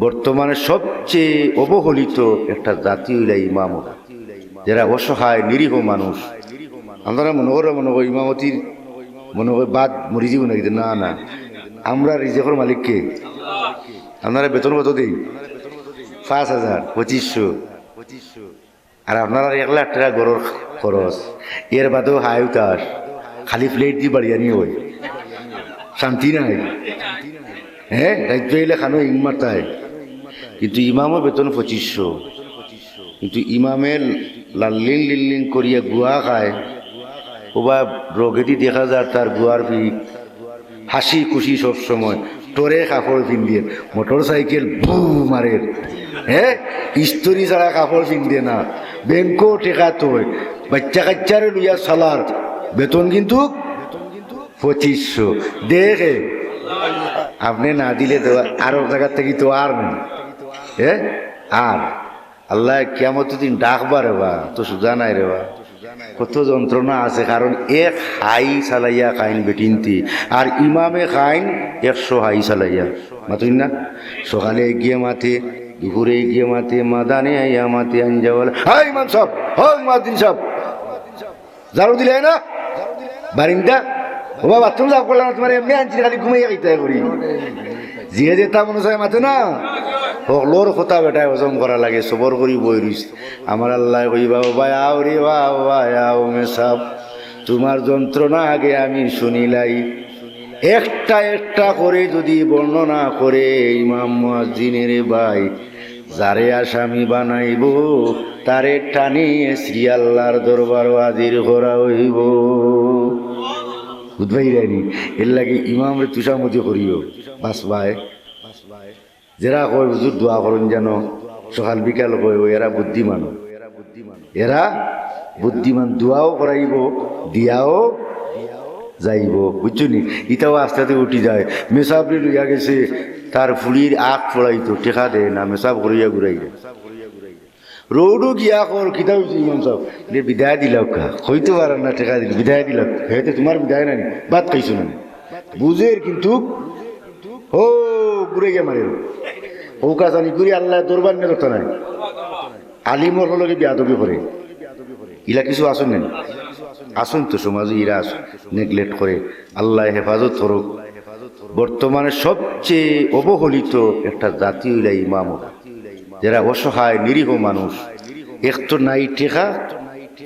বর্তমানে সবচেয়ে অবহেলিত একটা জাতি হইল ইমামত, যারা অসহায় নিরীহ মানুষ। আমরা মনে করি ইমামতির মনে করি বাদ মরি জীব নাকি? না না, আমরা রিজেকের মালিককে। আপনারা বেতন কত দিই? 5,000, 2500। আর আপনারা 1,00,000 টাকা গড়ের খরচ, এর বাদেও হাই উতাস, খালি প্লেট দিয়ে বাড়ি আনি হয়, শান্তি নাই। হ্যাঁ, রাজ্য এলে খানো ইং মারতায়। কিন্তু ইমামের বেতন 2500, কিন্তু ইমামের লাল্লিং লিল্লিং করিয়া গুয়া খায়। ওবা রগেদি দেখা যায় তার গুয়ার পিক হাসি খুশি সব সময়, টোরে কাপড় পিন্দিয়ে, মোটর সাইকেল ভু মারে। হ্যাঁ, ইস্তরি ছাড়া কাপড় পিন্দে না, ব্যাংকও টেকা তোয়, বাচ্চা কাচ্চারে লইয়া সালার বেতন কিন্তু 2500। দেখে আপনি না দিলে তো আরো জায়গার থেকে তো আর নেই। হ্যাঁ, আর আল্লাহ কিয়ামত দিন ডাকবা রে বা, তো সুজা নাই রে বা, কত যন্ত্রণা আছে। কারণ এক হাই চালাইয়া খাইন বেটিনতি, আর ইমামে খাইন 100 হাই চালাইয়া। মাতুন না, সকালে গিয়ে মাতে, দুপুরে গিয়ে মাতে, মাদানে আইয়া মাতে, আঞ্জাওয়ালা হাই ইমাম সব, হক মাদিন সব ঝাড়ু দিলে না বারিন্দা। ও বাবা তুমি সাফ করলাম, তোমার এমনি আনছি খালি ঘুমাইয়া খাইতে করি। জিয়ে যেতা মনে হয় মাতে না, হকলোর কথা বেটায় হজম করা লাগে, সবর করি বই রইস। আমার আল্লাহ কইবা ভাই আও রে বাবা আও মেসাব, তোমার যন্ত্রণা আগে আমি শুনিলাই। একটা একটা করে যদি বর্ণনা করে ইমাম মুয়াজ্জিনের ভাই, যারে আসামি বানাইব তারে টানিয়ে শ্রী আল্লাহর দরবার হাজির করা হইব। বুঝবাই রাইনি, এর লাগে ইমামরে তুষামতি করিও বাস ভাই। যারা কয় হুজুর দোয়া করুন যেন সকাল বিকাল কয়, এরা বুদ্ধিমান, এরা বুদ্ধিমান। দোয়াও করাইব, দিয়াও যাইব, বুঝছনি। ইটাও আস্তে আস্তে উঠি যায়। মেসাবরে লইয়া গেছে, তার ফুলির আখ ফোড়াইতো, টেকা দেয় না, মেসাব করিয়া ঘুরাই দেয়। রৌডও গিয়া কর কিতা হয়েছে ইমাম সাহেব, বিদায় দিলাম কা হইতে পারেন না, টেকা দিল বিদায় দিলাম, হেতে তোমার বিদায় নানি বাদ খাইছো না বুঝের, কিন্তু ও ঘুরে গিয়ে মারে ও কাজানি করি আল্লাহ দরবার নিয়ে কথা নাই। আলিমর লগে বিয়াদবি করে, ইলা কিছু আসুন নেন, আসুন তো সমাজে ইরা আসুন, নেগলেক্ট করে। আল্লাহ হেফাজত করুক। বর্তমানে সবচেয়ে অবহেলিত একটা জাতি হইলা ইমামত, যারা অসহায় নিরীহ মানুষ। এক তো নাই টেকা,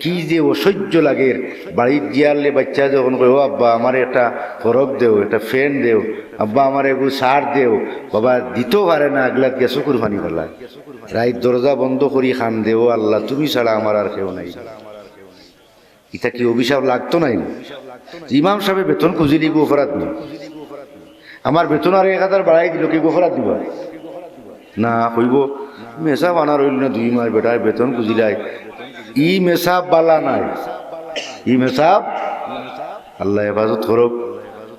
কি যে অসহ্য লাগে। বাড়ির গিয়ালে বাচ্চা যখন কই, ও আব্বা আমার একটা ফরক দেও, একটা ফ্যান দেও, আব্বা আমার এগুলো সার দেও, বাবা দিতেও পারে না, এগুলা দিয়ে চকুর পানি ফেলায়। রাত দরজা বন্ধ করি খান দেও, আল্লাহ তুমি ছাড়া আমার আর কেউ নাই। এটা কি অভিশাপ লাগতো নাই? ইমাম সাহেবের বেতন খুঁজিলি গোফরাত নেই, আমার বেতন আর 1,000 বাড়াই দিল, কি গোফরাত দিবা না? কইব মেসাব আনার হইল না 2 মাস, বেটার বেতন খুঁজিলাই। ই মেসাব বালা নাই, ই মেসাব আল্লাহ হেফাজত করুক।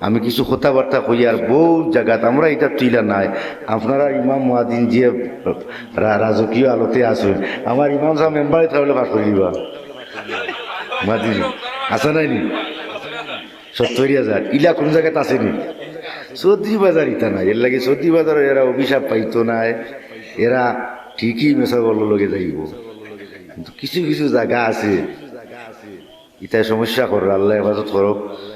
আমি কিছু কথাবার্তা কই, আর বহু জায়গাত আমরা এটা তুইলা নাই। আপনারা ইমাম মুয়াজ্জিন যে রাজকীয় আলোতে আসুন, আমার ইমাম সাহেব মেম্বারে তাহলে পাঠ করে দিবা। মুয়াজ্জিন আসা নাই নি 70,000, ইলা কোন জায়গাতে আসেনি। চৌধুরী বাজার ইতা নাই, এর লাগে চৌধুরী বাজার এরা অভিশাপ পাইতো নাই, এরা ঠিকই মেসাবর লগে যাইব। কিন্তু কিছু কিছু জায়গা আছে, ইতায় সমস্যা করো, আল্লাহ হেফাজত করো।